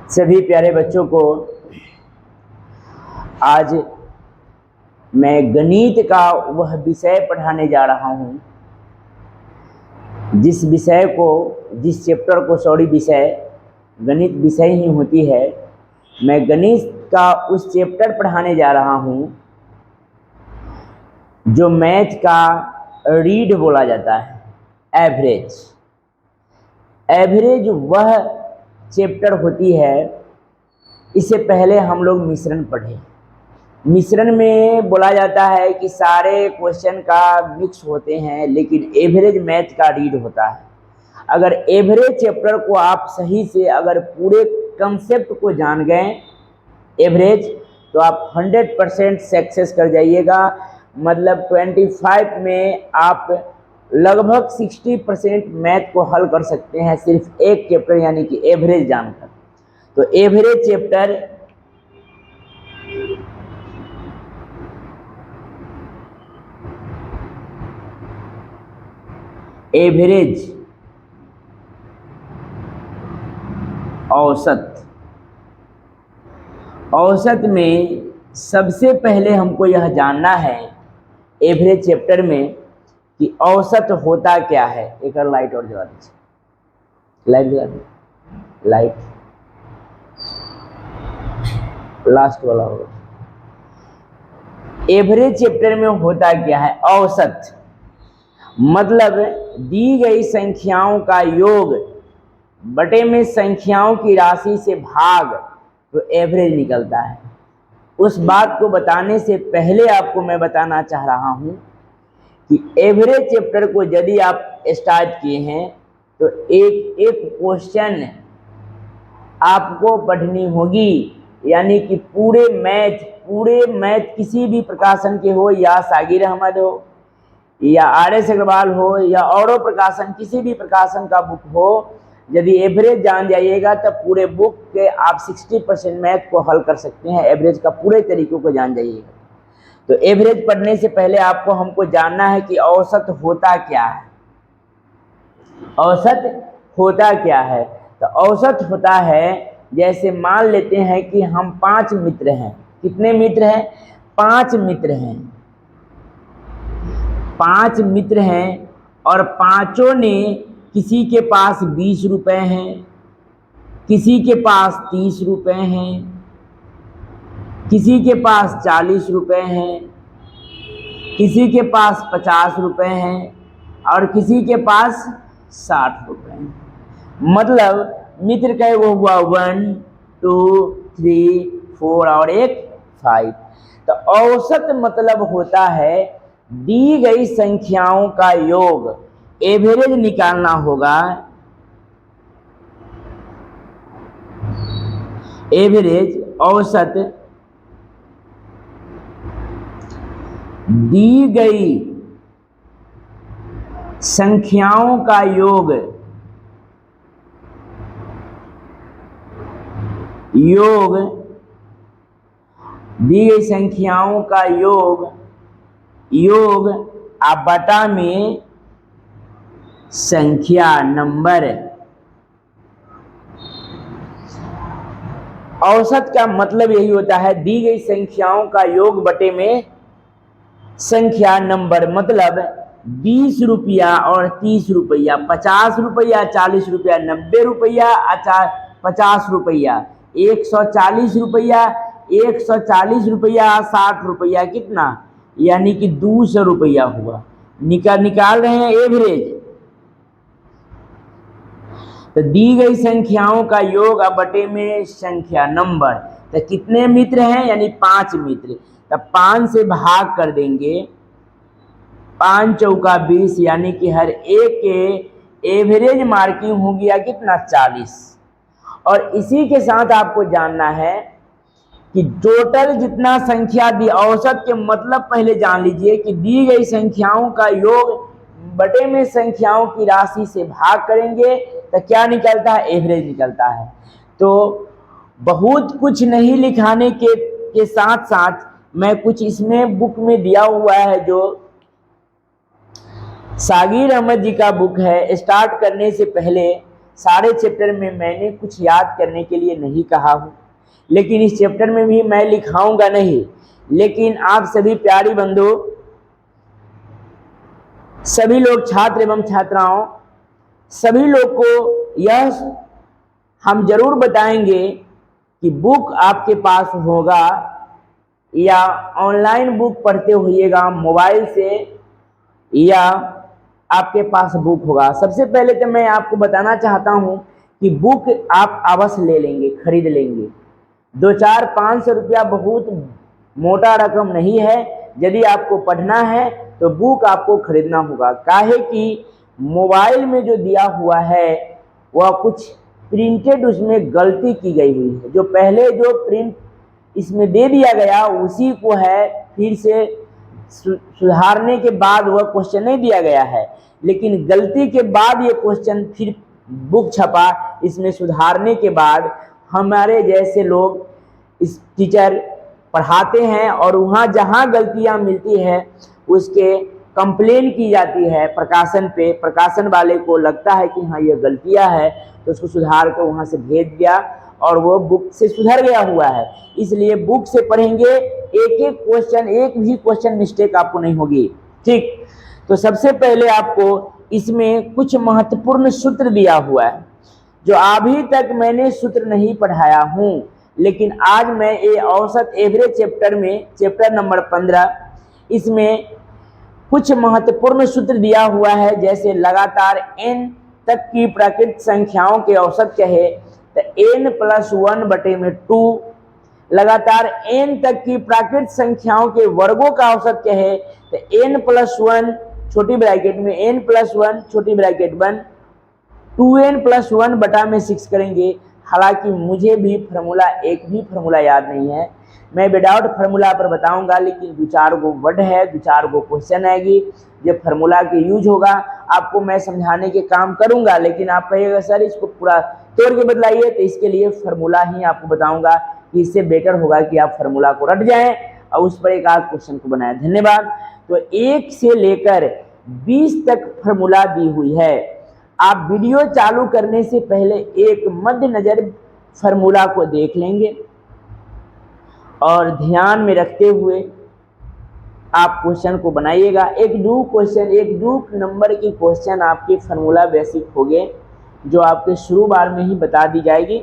सभी प्यारे बच्चों को आज मैं गणित का वह विषय पढ़ाने जा रहा हूँ जिस चैप्टर को विषय गणित विषय ही होती है। मैं गणित का उस चैप्टर पढ़ाने जा रहा हूँ जो मैथ का रीड बोला जाता है, एवरेज। एवरेज वह चैप्टर होती है। इससे पहले हम लोग मिश्रण पढ़े। मिश्रण में बोला जाता है कि सारे क्वेश्चन का मिक्स होते हैं, लेकिन एवरेज मैथ का रीड होता है। अगर एवरेज चैप्टर को आप सही से अगर पूरे कंसेप्ट को जान गए एवरेज, तो आप 100% सक्सेस कर जाइएगा। मतलब 25 में आप लगभग 60% मैथ को हल कर सकते हैं सिर्फ एक चैप्टर यानी कि एवरेज जानकर। तो एवरेज चैप्टर एवरेज औसत में सबसे पहले हमको यह जानना है एवरेज चैप्टर में कि औसत होता क्या है। एक और लाइट और जला दीजिए, लाइट जला दीजिए, लाइट लास्ट वाला होगा। एवरेज चैप्टर में होता क्या है? औसत मतलब दी गई संख्याओं का योग बटे में संख्याओं की राशि से भाग, तो एवरेज निकलता है। उस बात को बताने से पहले आपको मैं बताना चाह रहा हूं कि एवरेज चैप्टर को यदि आप स्टार्ट किए हैं तो एक एक क्वेश्चन आपको पढ़नी होगी, यानी कि पूरे मैथ किसी भी प्रकाशन के हो, या सागिर अहमद हो या RS अग्रवाल हो या औरों प्रकाशन, किसी भी प्रकाशन का बुक हो, यदि एवरेज जान जाइएगा तब पूरे बुक के आप 60% मैथ को हल कर सकते हैं। एवरेज का पूरे तरीकों को जान जाइएगा। तो एवरेज पढ़ने से पहले हमको जानना है कि औसत होता क्या है। औसत होता क्या है? तो औसत होता है, जैसे मान लेते हैं कि हम 5 मित्र हैं। कितने मित्र हैं? 5 मित्र हैं। 5 मित्र हैं और पांचों ने, किसी के पास 20 रुपए हैं, किसी के पास 30 रुपए हैं, किसी के पास 40 रुपए हैं, किसी के पास 50 रुपए हैं और किसी के पास 60 रुपए हैं। मतलब मित्र का वो हुआ 1 2 3 4 और एक 5। तो औसत मतलब होता है दी गई संख्याओं का योग। एवरेज निकालना होगा। एवरेज औसत दी गई संख्याओं का योग दी गई संख्याओं का योग आप बटा में संख्या नंबर। औसत का मतलब यही होता है दी गई संख्याओं का योग बटे में संख्या नंबर। मतलब 20 रुपया और 30 रुपया, 50 रुपया, 40 रुपया, 90 रुपया, 50 रुपया, 140 रुपया, 140 रुपया, 60 रुपया, कितना? यानी कि 200 रुपया हुआ। निकाल रहे हैं एवरेज। तो दी गई संख्याओं का योग बटे में संख्या नंबर। तो कितने मित्र हैं? यानी 5 मित्र। तब 5 से भाग कर देंगे, 5 चौका 20, यानी कि हर एक के एवरेज मार्किंग हो गया कितना? 40। और इसी के साथ आपको जानना है कि टोटल जितना संख्या दी, औसत के मतलब पहले जान लीजिए कि दी गई संख्याओं का योग बटे में संख्याओं की राशि से भाग करेंगे तो क्या निकलता है? एवरेज निकलता है। तो बहुत कुछ नहीं लिखाने के साथ साथ मैं कुछ इसमें बुक में दिया हुआ है, जो सागिर अहमद जी का बुक है। स्टार्ट करने से पहले सारे चैप्टर में मैंने कुछ याद करने के लिए नहीं कहा हूँ, लेकिन इस चैप्टर में भी मैं लिखाऊंगा नहीं। लेकिन आप सभी प्यारी बंधु, सभी लोग छात्र एवं छात्राओं, सभी लोग को यह हम जरूर बताएंगे कि बुक आपके पास होगा या ऑनलाइन बुक पढ़ते होइएगा मोबाइल से, या आपके पास बुक होगा। सबसे पहले तो मैं आपको बताना चाहता हूं कि बुक आप अवश्य ले लेंगे, खरीद लेंगे। 2-4-500 रुपया बहुत मोटा रकम नहीं है। यदि आपको पढ़ना है तो बुक आपको खरीदना होगा। काहे कि मोबाइल में जो दिया हुआ है वह कुछ प्रिंटेड, उसमें गलती की गई हुई है। जो पहले जो प्रिंट इसमें दे दिया गया उसी को है फिर से सुधारने के बाद वह क्वेश्चन नहीं दिया गया है, लेकिन गलती के बाद ये क्वेश्चन फिर बुक छपा। इसमें सुधारने के बाद हमारे जैसे लोग इस टीचर पढ़ाते हैं और वहाँ जहाँ गलतियाँ मिलती है उसके कंप्लेन की जाती है प्रकाशन पे। प्रकाशन वाले को लगता है कि हाँ ये गलतियाँ है तो उसको सुधार कर वहाँ से भेज दिया और वो बुक से सुधर गया हुआ है। इसलिए बुक से पढ़ेंगे, एक एक क्वेश्चन, एक भी क्वेश्चन मिस्टेक आपको नहीं होगी। ठीक, तो सबसे पहले आपको इसमें कुछ महत्वपूर्ण सूत्र दिया हुआ है जो अभी तक मैंने सूत्र नहीं पढ़ाया हूँ, लेकिन आज मैं ये औसत एवरेज चैप्टर में, चैप्टर नंबर 15, इसमें कुछ महत्वपूर्ण सूत्र दिया हुआ है। जैसे लगातार n तक की प्राकृतिक संख्याओं के औसत कहे तो n+1/2, लगातार n तक की प्राकृतिक संख्याओं के वर्गों का औसत कहे तो n+1 छोटी ब्रैकेट में n+1 छोटी ब्रैकेट 1, 2n+1/6 करेंगे। हालांकि मुझे भी एक भी फार्मूला याद नहीं है, मैं विदाउट फार्मूला पर बताऊंगा, लेकिन 2-4 गो वर्ड है, 2-4 गो क्वेश्चन आएगी, जब फार्मूला के यूज होगा आपको मैं समझाने के काम करूंगा। लेकिन आप कहिएगा सर इसको पूरा तोड़ के बदलाइए, तो इसके लिए फार्मूला ही आपको बताऊंगा कि इससे बेटर होगा कि आप फार्मूला को रट जाएं और उस पर एक आध क्वेश्चन को बनाएं। धन्यवाद। तो 1 से लेकर 20 तक फार्मूला दी हुई है। आप वीडियो चालू करने से पहले एक मद्देनजर फार्मूला को देख लेंगे और ध्यान में रखते हुए आप क्वेश्चन को बनाइएगा। एक दो नंबर की क्वेश्चन आपके फार्मूला बेसिक हो गए, जो आपके शुरू बार में ही बता दी जाएगी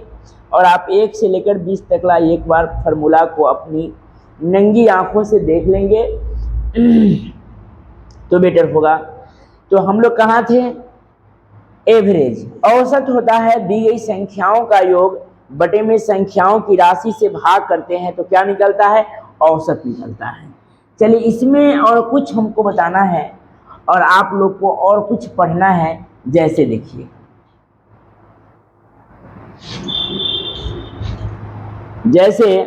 और आप 1 से लेकर 20 तक ला एक बार फार्मूला को अपनी नंगी आंखों से देख लेंगे तो बेटर होगा। तो हम लोग कहाँ थे? एवरेज, औसत होता है दी गई संख्याओं का योग बटे में संख्याओं की राशि से भाग करते हैं तो क्या निकलता है? औसत निकलता है। चलिए इसमें और कुछ हमको बताना है और आप लोग को और कुछ पढ़ना है। जैसे देखिए, जैसे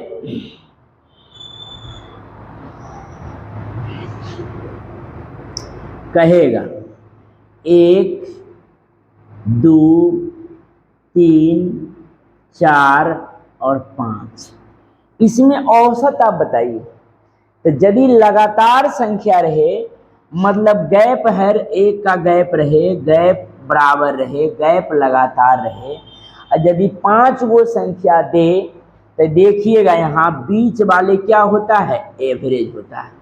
कहेगा 1, 2, 3, 4 और 5, इसमें औसत आप बताइए। तो यदि लगातार संख्या रहे, मतलब गैप हर एक का गैप रहे, गैप बराबर रहे, गैप लगातार रहे, और यदि 5 वो संख्या दे तो देखिएगा यहाँ बीच वाले क्या होता है? एवरेज होता है।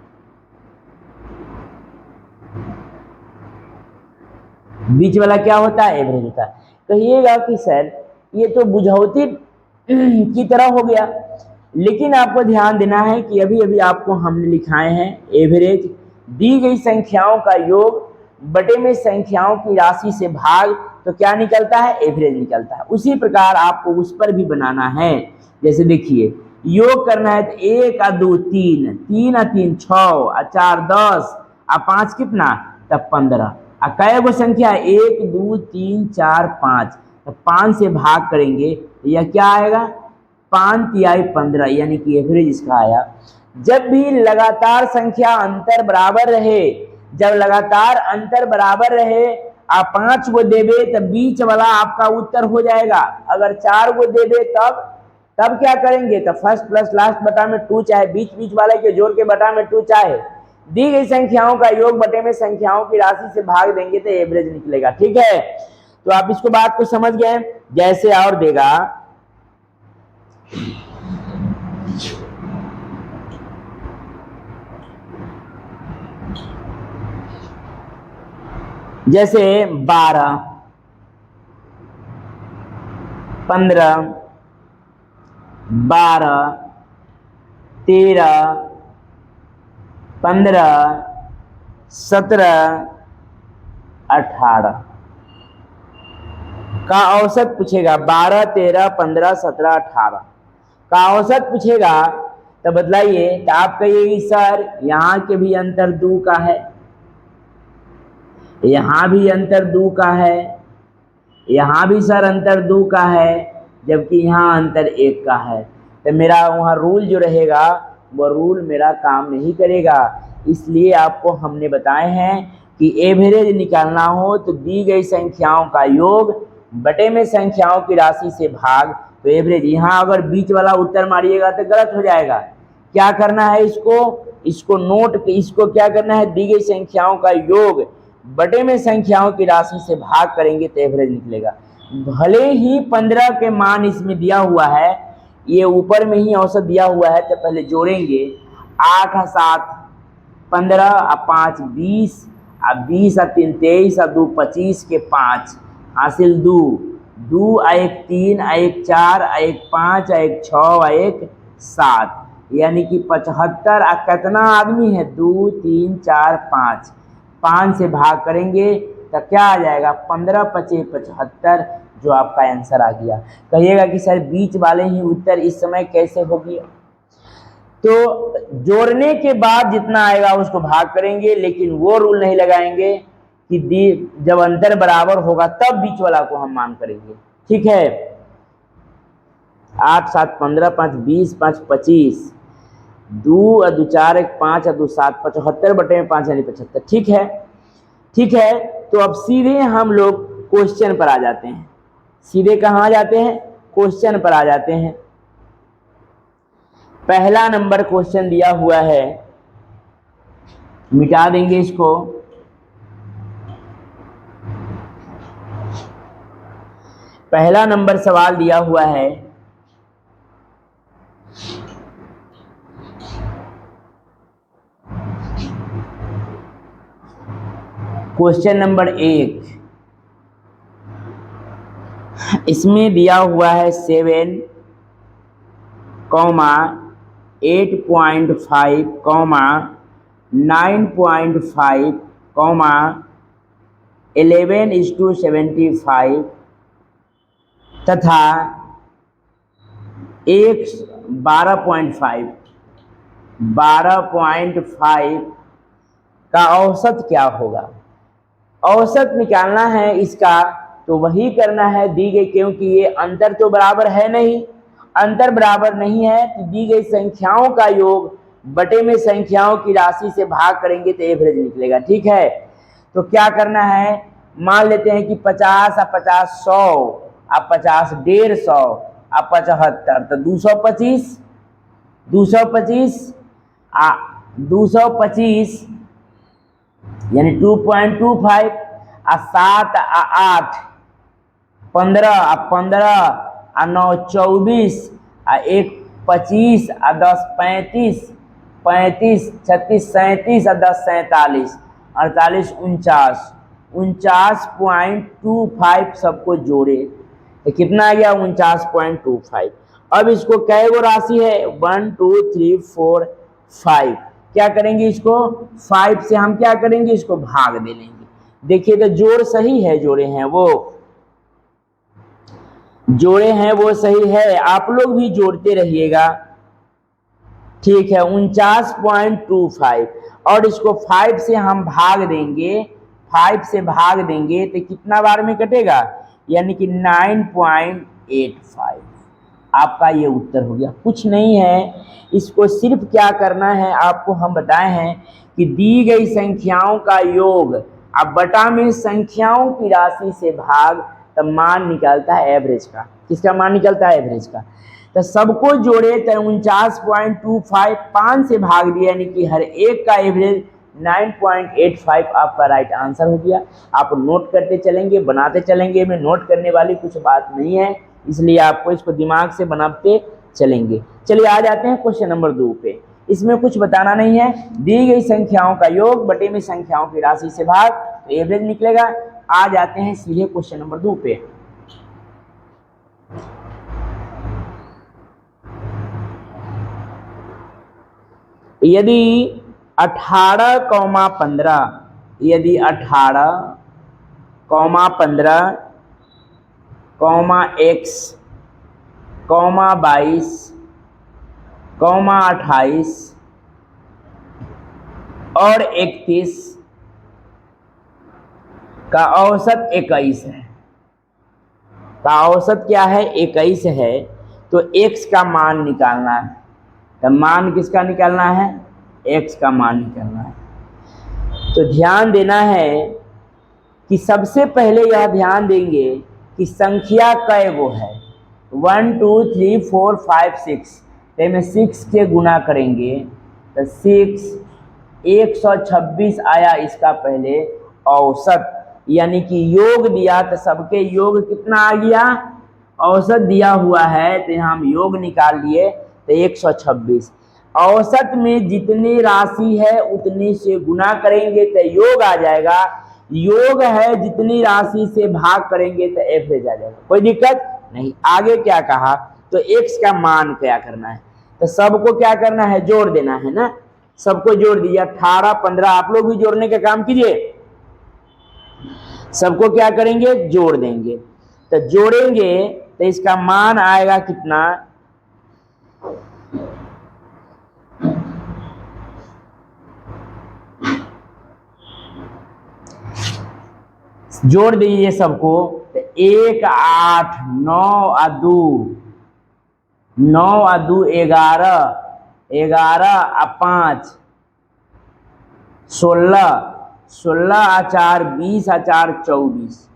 बीच वाला क्या होता है? एवरेज होता है। कहिएगा कि सर ये तो बुझौती की तरह हो गया, लेकिन आपको ध्यान देना है कि अभी अभी आपको हमने लिखाए हैं एवरेज, दी गई संख्याओं का योग बटे में संख्याओं की राशि से भाग तो क्या निकलता है? एवरेज निकलता है। उसी प्रकार आपको उस पर भी बनाना है। जैसे देखिए, योग करना है तो 1 और 2 3, 3 और 3 6, और 4 10, और 5 कितना? तब 15। और कै गो संख्या? 1 2 3 4 5, तो 5 से भाग करेंगे तो यह क्या आएगा? 5 तिहाई 15, यानी कि एवरेज इसका आया। जब भी लगातार संख्या अंतर बराबर रहे, जब लगातार अंतर बराबर रहे, आप 5 गो देवे तब बीच वाला आपका उत्तर हो जाएगा। अगर 4 गो देवे तब क्या करेंगे? तो फर्स्ट प्लस लास्ट बटा में 2, चाहे बीच बीच वाले के जोड़ के बटा में 2, चाहे दी गई संख्याओं का योग बटे में संख्याओं की राशि से भाग देंगे तो एवरेज निकलेगा। ठीक है, तो आप इसको बात को समझ गए। जैसे और देगा जैसे 12, 15, 12, 13, 15, 17, 18 का औसत पूछेगा। 12, 13, 15, 17, 18 का औसत पूछेगा तो बतलाइए। तो आप कहिए सर यहाँ के भी अंतर 2 का है, यहाँ भी अंतर 2 का है, यहाँ भी सर अंतर 2 का है, जबकि यहाँ अंतर 1 का है। तो मेरा वहाँ रूल जो रहेगा वो रूल मेरा काम नहीं करेगा। इसलिए आपको हमने बताए हैं कि एवरेज निकालना हो तो दी गई संख्याओं का योग बटे में संख्याओं की राशि से भाग, तो एवरेज। यहाँ अगर बीच वाला उत्तर मारिएगा तो गलत हो जाएगा। क्या करना है इसको नोट, इसको क्या करना है, दी गई संख्याओं का योग बटे में संख्याओं की राशि से भाग करेंगे तो एवरेज निकलेगा। भले ही 15 के मान इसमें दिया हुआ है, ये ऊपर में ही औसत दिया हुआ है, तो पहले जोड़ेंगे। 8 और 7 15 और 5 20 और 20 और 3 23 और 2 25 के 5 हासिल 2 2 और 1 3 और 1 4 और 1 5 और 1 6 और 1 7, यानी कि 75। और कितना आदमी है, 2 3 4 5, 5 से भाग करेंगे तो क्या आ जाएगा, 15 5 75, जो आपका आंसर आ गया। कहिएगा कि सर बीच वाले ही उत्तर इस समय कैसे हो गया। तो जोड़ने के बाद जितना आएगा उसको भाग करेंगे, लेकिन वो रूल नहीं लगाएंगे कि जब अंतर बराबर होगा तब बीच वाला को हम मान करेंगे। ठीक है। 8 7 15 5 20 5 25, 2 और 2 4 1 5 और 2 7 75 बटे में 5 यानी 75। ठीक है, ठीक है। तो अब सीधे हम लोग क्वेश्चन पर आ जाते हैं। सीधे कहाँ आ जाते हैं, क्वेश्चन पर आ जाते हैं। पहला नंबर क्वेश्चन दिया हुआ है, मिटा देंगे इसको। पहला नंबर सवाल दिया हुआ है, क्वेश्चन नंबर 1। इसमें दिया हुआ है 7, 8.5, 9.5, 11:75 तथा 12.5 का औसत क्या होगा। औसत निकालना है इसका, तो वही करना है दी गई, क्योंकि ये अंतर तो बराबर है नहीं, अंतर बराबर नहीं है तो दी गई संख्याओं का योग बटे में संख्याओं की राशि से भाग करेंगे तो एवरेज निकलेगा। ठीक है। तो क्या करना है, मान लेते हैं कि 50 और 50 100 और 50 150 और 75, तो 225 यानी 2.25 और 7 और 8 15 और 15 और 9 24 और 1 25 और 10 35 35 36 37 और 10 47 48 49.25 सबको जोड़े तो कितना आ गया, 49.25। अब इसको कै गो राशि है, 1 2 3 4 5, क्या करेंगे इसको 5 से हम क्या करेंगे, इसको भाग दे लेंगे। देखिए तो जोड़ सही है, जोड़े हैं वो सही है, आप लोग भी जोड़ते रहिएगा। ठीक है, 49.25 और इसको 5 से हम भाग देंगे, 5 से भाग देंगे तो कितना बार में कटेगा, यानी कि 9.85। आपका ये उत्तर हो गया। कुछ नहीं है, इसको सिर्फ क्या करना है, आपको हम बताए हैं कि दी गई संख्याओं का योग अब बटा में संख्याओं की राशि से भाग, तब मान निकलता है एवरेज का। किसका मान निकलता है, एवरेज का। तो सबको जोड़े तो 49.25 5 से भाग दिया, यानी कि हर एक का एवरेज 9.85 आपका राइट आंसर हो गया। आप नोट करते चलेंगे, बनाते चलेंगे, में नोट करने वाली कुछ बात नहीं है, इसलिए आपको इसको दिमाग से बनाते चलेंगे। चलिए आ जाते हैं क्वेश्चन नंबर 2 पे। इसमें कुछ बताना नहीं है, दी गई संख्याओं का योग बटे में संख्याओं की राशि से भाग, तो एवरेज निकलेगा। आ जाते हैं सीधे क्वेश्चन नंबर 2 पे। यदि 18,15 यदि 18,15, x, 22, 28 और 31 का औसत 21 है, का औसत क्या है 21 है, तो x का मान निकालना है। तो मान किसका निकालना है, x का मान निकालना है। तो ध्यान देना है कि सबसे पहले यह ध्यान देंगे कि संख्या कै गो है, 1 2 3 4 5 6, में 6 के गुना करेंगे तो 6 126 आया इसका पहले औसत, यानी कि योग दिया तो सबके योग कितना आ गया, औसत दिया हुआ है तो हम योग निकाल लिए तो 126। औसत में जितनी राशि है उतनी से गुना करेंगे तो योग आ जाएगा, योग है जितनी राशि से भाग करेंगे तो एवरेज आ जाएगा। कोई दिक्कत नहीं। आगे क्या कहा, तो x का मान क्या करना है, तो सबको क्या करना है, जोड़ देना है ना, सबको जोड़ दिया। 18 15 आप लोग भी जोड़ने का काम कीजिए, सबको क्या करेंगे, जोड़ देंगे। तो जोड़ेंगे तो इसका मान आएगा कितना, जोड़ दीजिए सबको, तो 1 8 9 और 2 9 और 2 11 11 और 5 16 16 और 4 20 और 4 24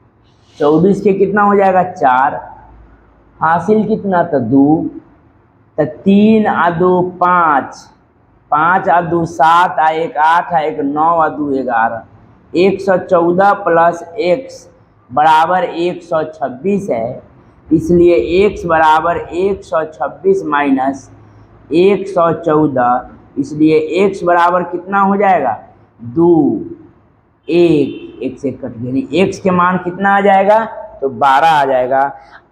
24 के कितना हो जाएगा 4, हासिल कितना तो 2, तो 3 और 2 5 5 और 2 7 और 1 8 और 1 9 और 2 11, 114 प्लस x बराबर 126 है, इसलिए x बराबर 126 माइनस 114, इसलिए x बराबर कितना हो जाएगा 2 1, 1 से कट गया, x के मान कितना आ जाएगा तो 12 आ जाएगा।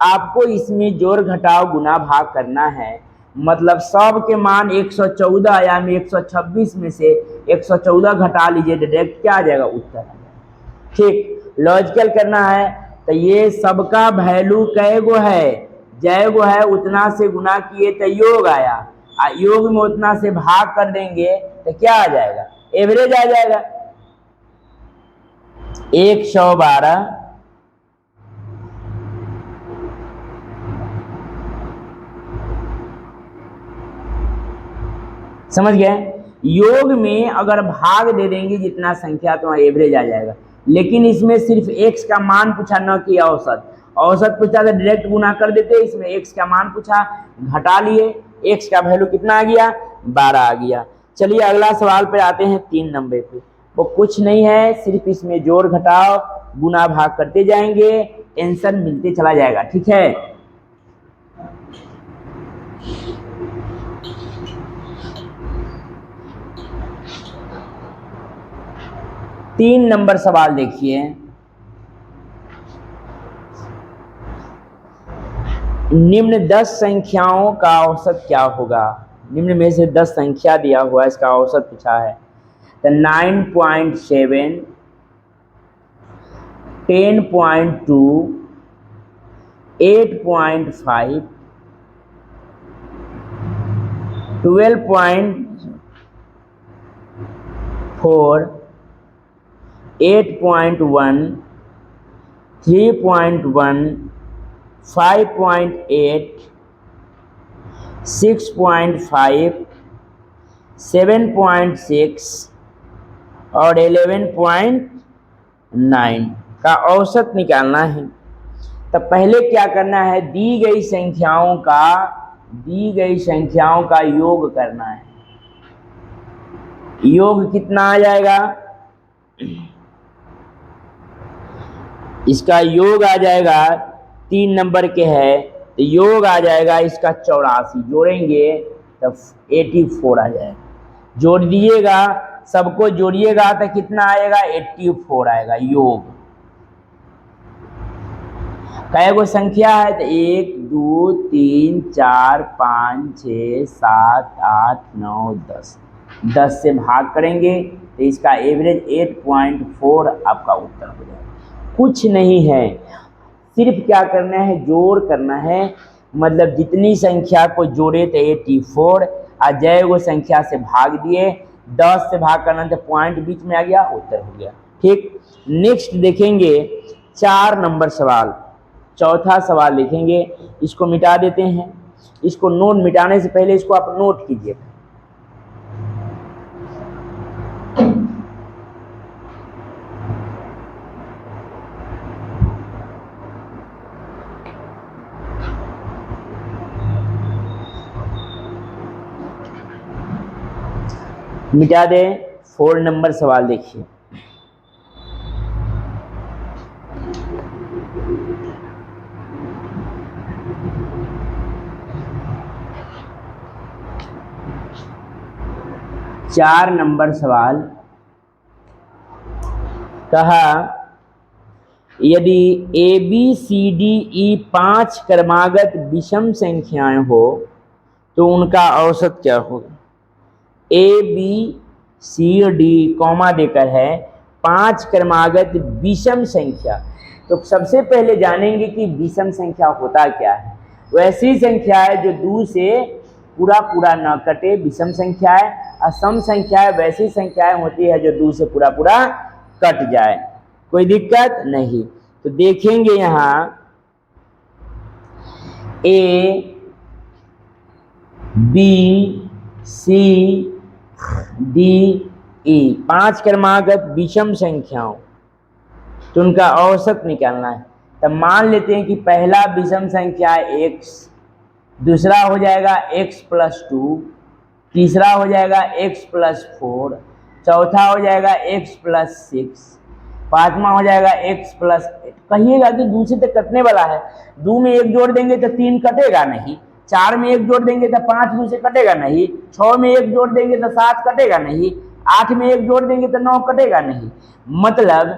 आपको इसमें जोड़ घटाव गुना भाग करना है, मतलब सब के मान 114 आया, में 126 में से 114 घटा लीजिए, डायरेक्ट क्या आ जाएगा, उत्तर आ जाएगा। ठीक, लॉजिकल करना है। तो ये सबका वैल्यू कै गो है, जय गो है, उतना से गुना किए तो योग आया, योग में उतना से भाग कर देंगे तो क्या आ जाएगा, एवरेज आ जाएगा। 112 समझ गए। योग में अगर भाग दे देंगे जितना संख्या तो एवरेज आ जाएगा, लेकिन इसमें सिर्फ x का मान पूछा, न कि औसत। औसत पूछा तो डायरेक्ट गुना कर देते, इसमें x का मान पूछा, घटा लिए, x का वैल्यू कितना आ गया 12 आ गया। चलिए अगला सवाल पे आते हैं 3 नंबर पे। वो कुछ नहीं है, सिर्फ इसमें जोड़ घटाव गुना भाग करते जाएंगे, आंसर मिलते चला जाएगा। ठीक है, तीन नंबर सवाल देखिए। निम्न 10 संख्याओं का औसत क्या होगा, निम्न में से 10 संख्या दिया हुआ है, इसका औसत पूछा है। तो 9.7, 10.2, 8.5, 12.4, 8.1, 3.1, 5.8, 6.5, 7.6 और 11.9 का औसत निकालना है। तो पहले क्या करना है, दी गई संख्याओं का योग करना है। योग कितना आ जाएगा, इसका योग आ जाएगा 3 नंबर के है तो योग आ जाएगा इसका 84, जोड़ेंगे तो 84 आ जाएगा। जोड़ दीजिएगा, सबको जोड़िएगा तो कितना आएगा, 84 आएगा योग। कै गो संख्या है तो 1 2 3 4 5 6 7 8 9 10, 10 से भाग करेंगे तो इसका एवरेज 8.4 आपका उत्तर हो जाएगा। कुछ नहीं है, सिर्फ क्या करना है, जोड़ करना है। मतलब जितनी संख्या को जोड़े तो 84 और जय वो संख्या से भाग दिए, 10 से भाग करना तो पॉइंट बीच में आ गया, उत्तर हो गया। ठीक, नेक्स्ट देखेंगे 4 नंबर सवाल, चौथा सवाल लिखेंगे। इसको मिटा देते हैं, इसको नोट मिटाने से पहले इसको आप नोट कीजिए। मिटा दें। 4 नंबर सवाल देखिए, चार नंबर सवाल कहा यदि ए बी सी डी ई 5 क्रमागत विषम संख्याएं हो तो उनका औसत क्या होगा। A B C D comma देकर है 5 क्रमागत विषम संख्या, तो सबसे पहले जानेंगे कि विषम संख्या होता क्या है। वैसी संख्या है जो 2 से पूरा पूरा न कटे, विषम संख्या है। और सम संख्या है वैसी संख्याएं होती है जो 2 से पूरा पूरा कट जाए, कोई दिक्कत नहीं। तो देखेंगे यहाँ ए बी सी डी ई 5 क्रमागत विषम संख्याओं, तो उनका औसत निकालना है। तब मान लेते हैं कि पहला विषम संख्या है x, दूसरा हो जाएगा x + 2, तीसरा हो जाएगा x + 4, चौथा हो जाएगा x + 6, पांचवा हो जाएगा x + 8। कहिएगा कि 2 से तो कटने वाला है, 2 में 1 जोड़ देंगे तो 3 कटेगा नहीं, 4 में 1 जोड़ देंगे तो 5 2 से कटेगा नहीं, 6 में 1 जोड़ देंगे तो 7 कटेगा नहीं, 8 में 1 जोड़ देंगे तो 9 कटेगा नहीं। मतलब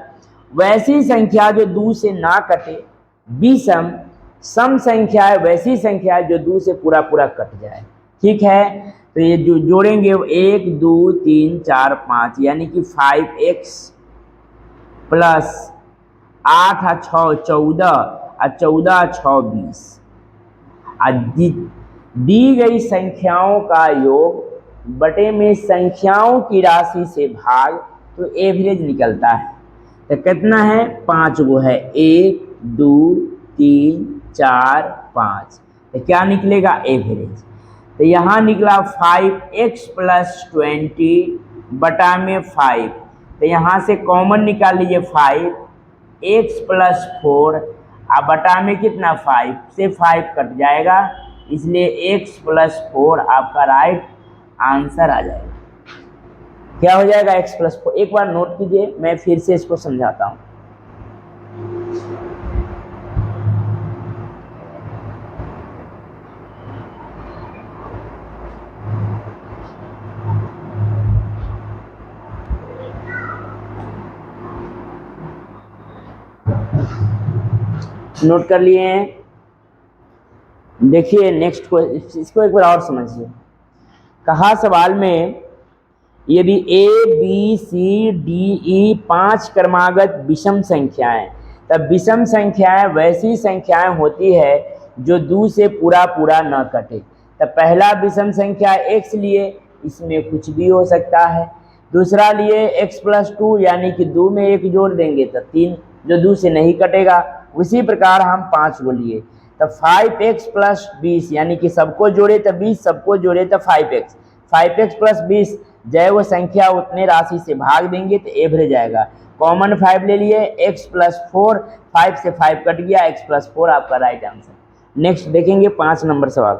वैसी संख्या जो 2 से ना कटे, विषम सम संख्या है वैसी संख्या है जो 2 से पूरा पूरा कट जाए। ठीक है, तो ये जो जोड़ेंगे 1 2 3 4 5 यानी कि 5x + 8 × 6 14 और 14 × 6 20। दी गई संख्याओं का योग बटे में संख्याओं की राशि से भाग तो एवरेज निकलता है। तो कितना है, 5 गो है, 1 2 3 4 5, तो क्या निकलेगा, एवरेज। तो यहाँ निकला 5x + 20 बटा में 5, तो यहाँ से कॉमन निकाल लीजिए 5x + 4 और बटा में कितना 5 से 5 कट जाएगा, इसलिए x + 4 आपका राइट आंसर आ जाएगा। क्या हो जाएगा, x + 4। एक बार नोट कीजिए, मैं फिर से इसको समझाता हूँ। नोट कर लिए हैं, देखिए नेक्स्ट को, इसको एक बार और समझिए। कहा सवाल में यदि ए बी सी डी ई 5 क्रमागत विषम संख्याएं, तब विषम संख्याएं वैसी संख्याएं होती है जो 2 से पूरा पूरा न कटे। तब पहला विषम संख्या x लिए, इसमें कुछ भी हो सकता है। दूसरा लिए x + 2 यानी कि 2 में 1 जोड़ देंगे तो 3 जो 2 से नहीं कटेगा। उसी प्रकार हम 5 को लिए, तो 5x + 20 यानी कि सबको जोड़े तो 20, सबको जोड़े तो 5x, 5x + 20 जय वो संख्या उतने राशि से भाग देंगे तो एवरेज आएगा। कॉमन 5 ले लिए, x + 4, 5 से 5 कट गया, x + 4 आपका राइट आंसर। नेक्स्ट देखेंगे 5 नंबर सवाल।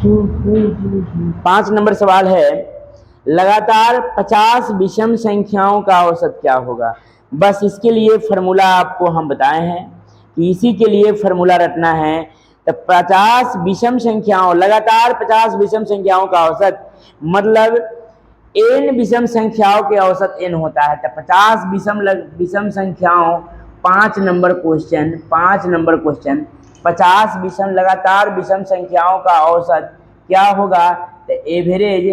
5 नंबर सवाल है, लगातार 50 विषम संख्याओं का औसत क्या होगा। बस इसके लिए फॉर्मूला आपको हम बताए हैं कि इसी के लिए फॉर्मूला रटना है। तो 50 विषम संख्याओं, लगातार 50 विषम संख्याओं का औसत मतलब n विषम संख्याओं के औसत n होता है। तो 50 विषम संख्याओं, 5 नंबर क्वेश्चन 50 विषम लगातार विषम संख्याओं का औसत क्या होगा। तो एवरेज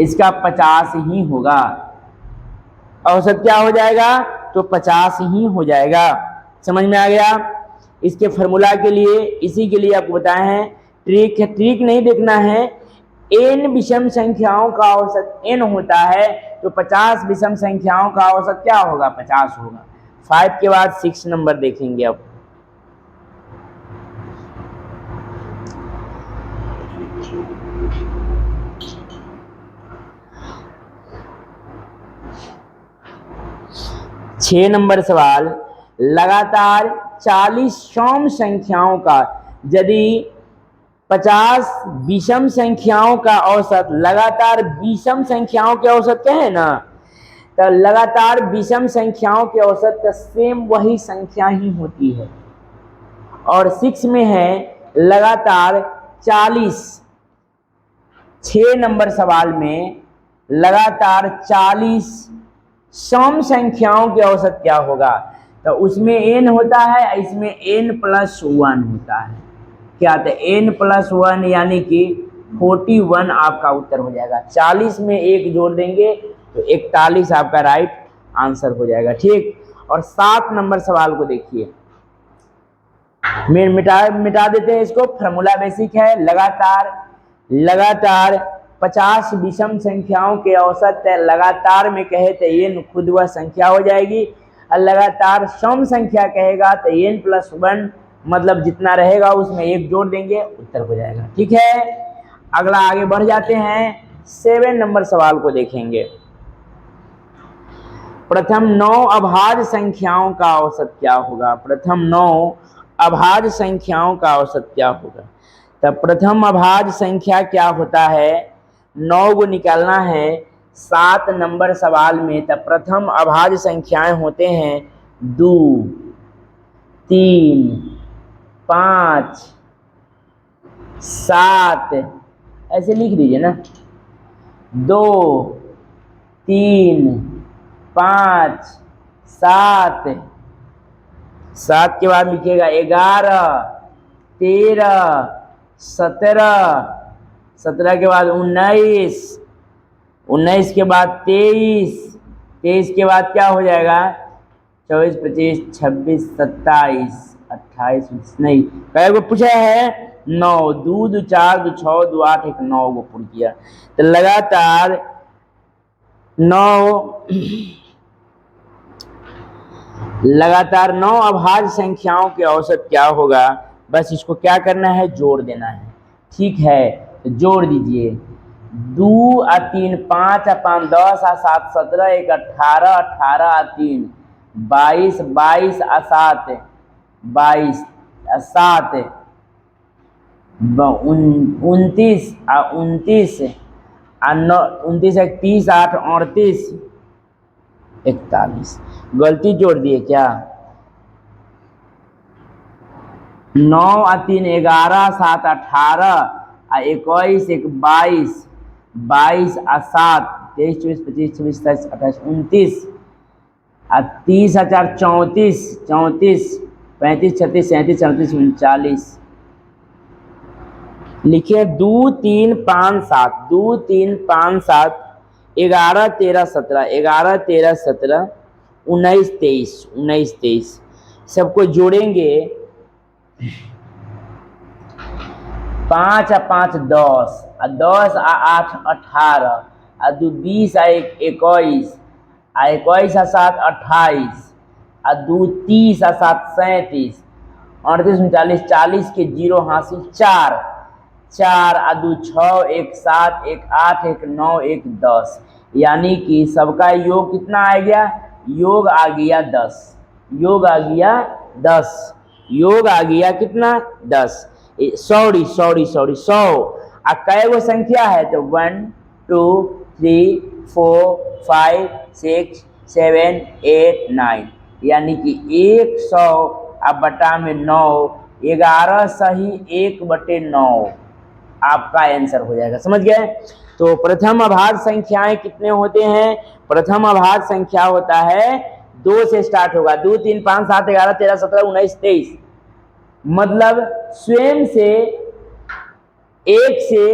इसका 50 ही होगा। औसत क्या हो जाएगा, तो 50 ही हो जाएगा। समझ में आ गया। इसके फॉर्मूला के लिए, इसी के लिए आपको बताए हैं। ट्रिक है, ट्रिक नहीं देखना है। n विषम संख्याओं का औसत n होता है, तो 50 विषम संख्याओं का औसत क्या होगा, 50 होगा। 5 के बाद 6 नंबर देखेंगे अब। छह नंबर सवाल, लगातार 40 सम संख्याओं का यदि 50 विषम संख्याओं का औसत, लगातार विषम संख्याओं के औसत क्या है ना, तो लगातार विषम संख्याओं के औसत का सेम वही संख्या ही होती है। और 6 में है लगातार 40, 6 नंबर सवाल में लगातार 40 सम संख्याओं के औसत क्या होगा। तो उसमें n होता है, इसमें n+1 होता है। क्या, तो n+1 यानी कि 41 आपका उत्तर हो जाएगा। 40 में 1 जोड़ देंगे तो 41 आपका राइट आंसर हो जाएगा। ठीक। और 7 नंबर सवाल को देखिए, मिटा देते हैं इसको। फॉर्मूला बेसिक है, लगातार 50 विषम संख्याओं के औसत है। लगातार में कहे तो n खुद वह संख्या हो जाएगी, और लगातार सम संख्या कहेगा तो n+1 मतलब जितना रहेगा उसमें 1 जोड़ देंगे, उत्तर हो जाएगा। ठीक है। अगला आगे बढ़ जाते हैं, 7 नंबर सवाल को देखेंगे। प्रथम 9 अभाज्य संख्याओं का औसत क्या होगा। प्रथम 9 अभाज्य संख्याओं का औसत क्या होगा। तब प्रथम अभाज्य संख्या क्या होता है, 9 को निकालना है 7 नंबर सवाल में। तब प्रथम अभाज्य संख्याएं होते हैं 2, 3, 5, 7, ऐसे लिख दीजिए ना, 2, 3, 5, 7, 7 के बाद लिखिएगा 11, 13, 17, 17 के बाद 19, 19 के बाद 23, 23 के बाद क्या हो जाएगा, 24, 25, 26, 27, 28, 29, नहीं कई को पूछा है 9, 2, 2, 4, 2, 6, 2, 8, 1, 9 को पूर्ण किया। तो लगातार 9 अभाज्य संख्याओं के औसत क्या होगा। बस इसको क्या करना है, जोड़ देना है। ठीक है, तो जोड़ दीजिए। 2 और 3 5 और 5 10 और 7 17, 1 18, 18 और 3 22, 22 और 7 22 और 7 29 और 29 और 9 29 1 30 8 38 41। गलती जोड़ दिए क्या, 9 और 3 11, 7 18 और 21 1 22, 22 और 7 23 24 25 26 27 28 29 और 30 और 4 34 34 35 36 37 37 39। लिखिए 2 3 5 7 2 3 5 7 11 13 17 11 13 17 19 23 19 23 सबको जोड़ेंगे। 5 और 5 10 और 10 और 8 18 और 2 20 और 1 21 और 21 और 7 28 और 2 30 और 7 37 38 39 40 के 0 हासिल 4 4 और 2 6 1 7 1 8 1 9 1 10, यानी कि सबका योग कितना आ गया, योग आ गया 10, योग आ गया 10, योग आ गया कितना 10। Sorry sorry sorry 100। अब कै गो संख्या है तो 1 2 3 4 5 6 7 8 9, यानी कि 100 अब बटा में 9, 11 सही 1/9 आपका आंसर हो जाएगा। समझ गए? तो प्रथम अभाज्य संख्याएं कितने होते हैं? प्रथम अभाज्य संख्या होता है 2 से स्टार्ट होगा, 2 3 5 7 11 13 17 19 23, मतलब स्वयं से, एक से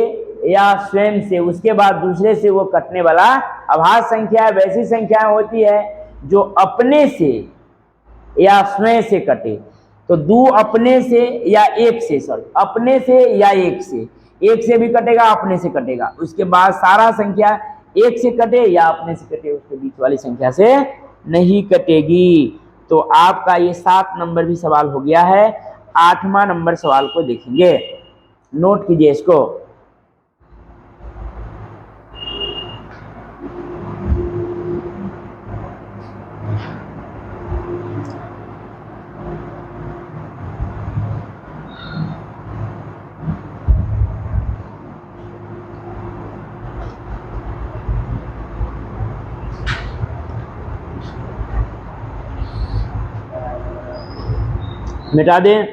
या स्वयं से, उसके बाद दूसरे से वो कटने वाला अभाज्य संख्या वैसी संख्या होती है जो अपने से या स्वयं से कटे। तो 2 अपने से या एक से, सॉरी अपने से या एक से भी कटेगा, अपने से कटेगा। उसके बाद सारा संख्या एक से कटे या अपने से कटे, उसके बीच वाली संख्या से नहीं कटेगी। तो आपका ये 7 नंबर भी सवाल हो गया है। 8वां नंबर सवाल को देखेंगे, नोट कीजिए इसको। मिटा दें।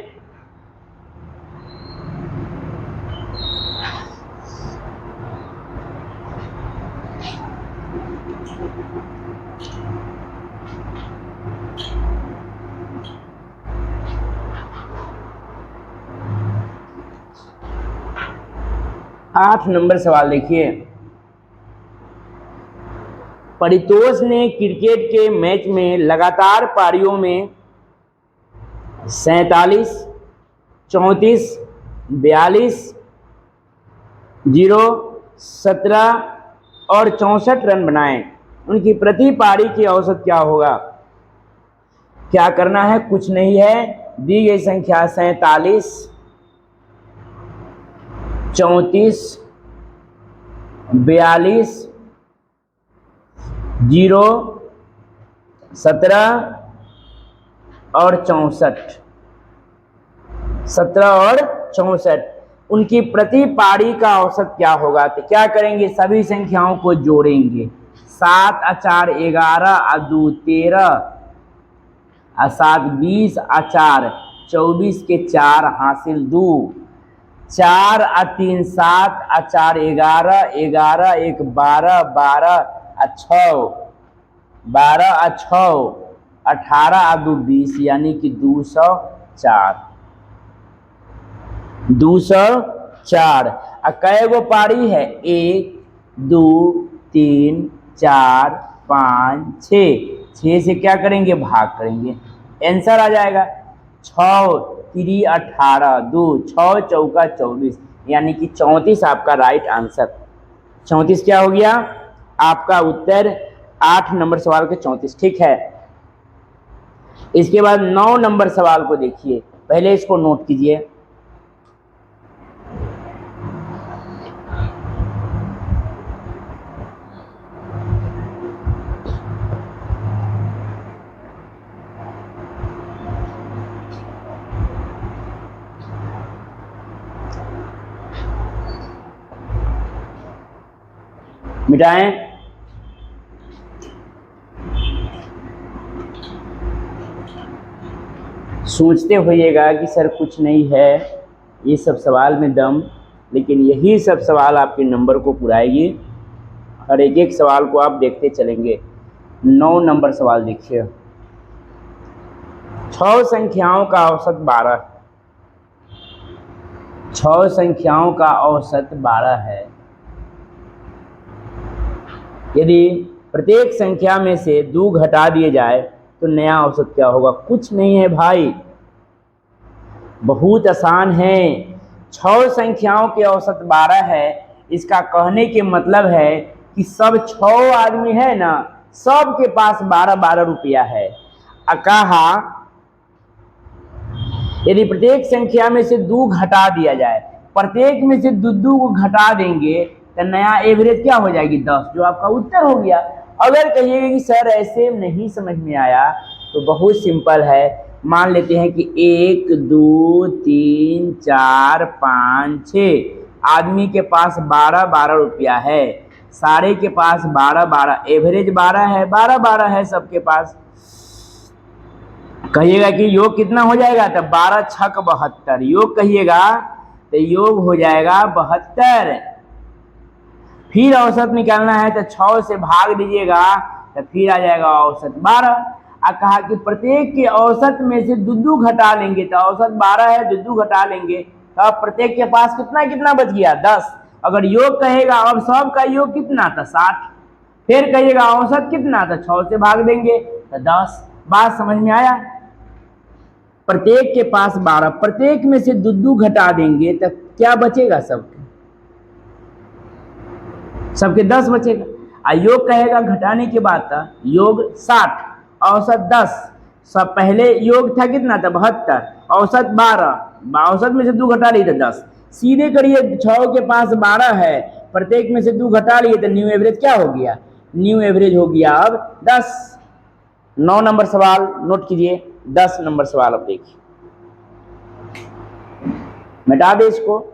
आठ नंबर सवाल देखिए। परितोष ने क्रिकेट के मैच में लगातार पारियों में 47, 34, 42, 0, 17 और 64 रन बनाए। उनकी प्रति पारी की औसत क्या होगा? क्या करना है? कुछ नहीं है, दी गई संख्या 47, 34, 42, 0, 17 और 64, 17 और 64, उनकी प्रति पारी का औसत क्या होगा? तो क्या करेंगे? सभी संख्याओं को जोड़ेंगे। 7 और 4 11 और 2 13 और 7 20 और 4 24 के 4 हासिल 2, 4 और 3 7 और 4 11 11 1 12 12 और 6 12 और 6 18 और 2 20, यानी कि 204। 204। और कै गो पारी है? 1 2 3 4 5 6। 6 से क्या करेंगे? भाग करेंगे, आंसर आ जाएगा। 6 3 18 2 6 चौका 24, यानी कि 34 आपका राइट आंसर। 34 क्या हो गया? आपका उत्तर 8 नंबर सवाल के 34, ठीक है। इसके बाद 9 नंबर सवाल को देखिए, पहले इसको नोट कीजिए। मिटाएं। सोचते होइएगा कि सर कुछ नहीं है ये सब सवाल में दम, लेकिन यही सब सवाल आपके नंबर को पुराएगी। हर एक एक सवाल को आप देखते चलेंगे। 9 नंबर सवाल देखिए। 6 संख्याओं का औसत 12। 6 संख्याओं का औसत 12 है। यदि प्रत्येक संख्या में से 2 घटा दिए जाए तो नया औसत क्या होगा? कुछ नहीं है भाई, बहुत आसान है। 6 संख्याओं के औसत 12 है, इसका कहने के मतलब है कि सब 6 आदमी है ना, सब के पास 12-12 रुपया है। कहा यदि प्रत्येक संख्या में से 2 घटा दिया जाए, प्रत्येक में से 2 को घटा देंगे तो नया एवरेज क्या हो जाएगी? 10, जो आपका उत्तर हो गया। अगर कहिएगा कि सर ऐसे नहीं समझ में आया, तो बहुत सिंपल है। मान लेते हैं कि 1 2 3 4 5 6 आदमी के पास 12 रुपया है, सारे के पास 12, एवरेज 12 है, 12 है सबके पास। कहिएगा कि योग कितना हो जाएगा, तो 12 छक 72, योग कहिएगा तो योग हो जाएगा 72। फिर औसत निकालना है तो 6 से भाग दीजिएगा तो फिर आ जाएगा औसत 12। कहा कि प्रत्येक के औसत में से दो घटा लेंगे, तो औसत 12 है, दो घटा लेंगे तो अब प्रत्येक के पास कितना कितना बच गया, 10। अगर योग कहेगा अब सब का योग कितना था, 60। फिर कहिएगा औसत कितना था, 6 से भाग देंगे तो 10। बात समझ में आया। प्रत्येक के पास 12, प्रत्येक में से दो घटा देंगे तो क्या बचेगा, सबके 10 बचेगा। योग कहेगा घटाने के बाद था योग 60, औसत 10। सब पहले योग था कितना था, 72, औसत 12, औसत में से 2 घटा लिए तो 10। सीधे करिए, 6 के पास 12 है, प्रत्येक में से 2 घटा लिए तो न्यू एवरेज क्या हो गया, न्यू एवरेज हो गया अब 10। 9 नंबर सवाल नोट कीजिए, 10 नंबर सवाल अब देखिए, मिटा दे इसको।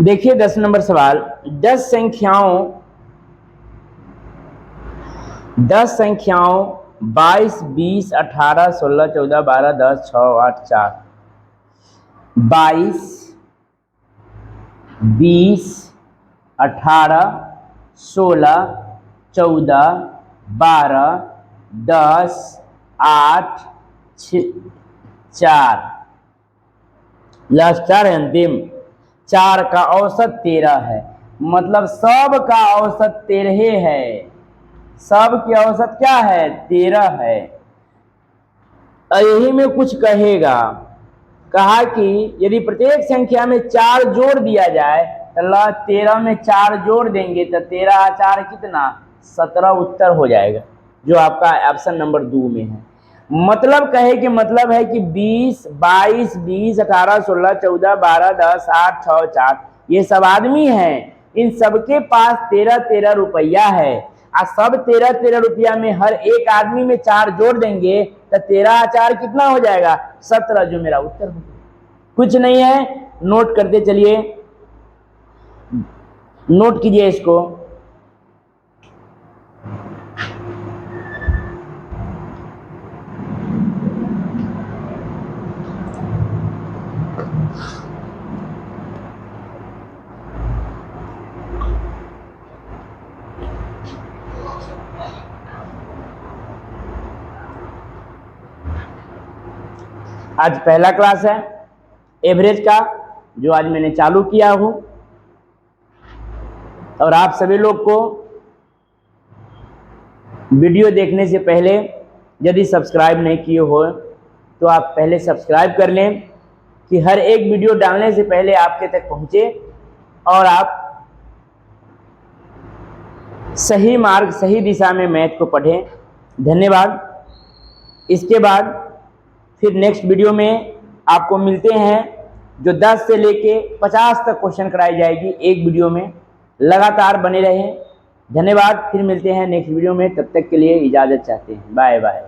देखिए 10 नंबर सवाल, 10 संख्याओं 22, 20, 18, 16, 14, 12, 10, 6, 8, 4, 22, 20, 18, 16, 14, 12, 10, 8, 4, लास्ट 4 है, अंतिम 4 का औसत 13 है। मतलब सब का औसत 13 है, सब की औसत क्या है, 13 है। यही में कुछ कहेगा, कहा कि यदि प्रत्येक संख्या में 4 जोड़ दिया जाए तो 13 में 4 जोड़ देंगे तो 13 4 कितना, 17 उत्तर हो जाएगा, जो आपका ऑप्शन नंबर 2 में है। मतलब कहे कि मतलब है कि 20, 22, 20, 18, 16, 14, 12, 10, 8, 6, 4 ये सब आदमी हैं, इन सबके पास 13 रुपया है। सब 13 रुपया में हर एक आदमी में 4 जोड़ देंगे तो 13 4 कितना हो जाएगा, 17, जो मेरा उत्तर हो। कुछ नहीं है, नोट करते चलिए, नोट कीजिए इसको। आज पहला क्लास है एवरेज का, जो आज मैंने चालू किया हूं, और आप सभी लोग को वीडियो देखने से पहले यदि सब्सक्राइब नहीं किए हो तो आप पहले सब्सक्राइब कर लें, कि हर एक वीडियो डालने से पहले आपके तक पहुंचे और आप सही मार्ग सही दिशा में मैथ को पढ़ें। धन्यवाद। इसके बाद फिर नेक्स्ट वीडियो में आपको मिलते हैं, जो 10 से लेके 50 तक क्वेश्चन कराई जाएगी एक वीडियो में। लगातार बने रहें। धन्यवाद। फिर मिलते हैं नेक्स्ट वीडियो में, तब तक के लिए इजाज़त चाहते हैं। Bye bye.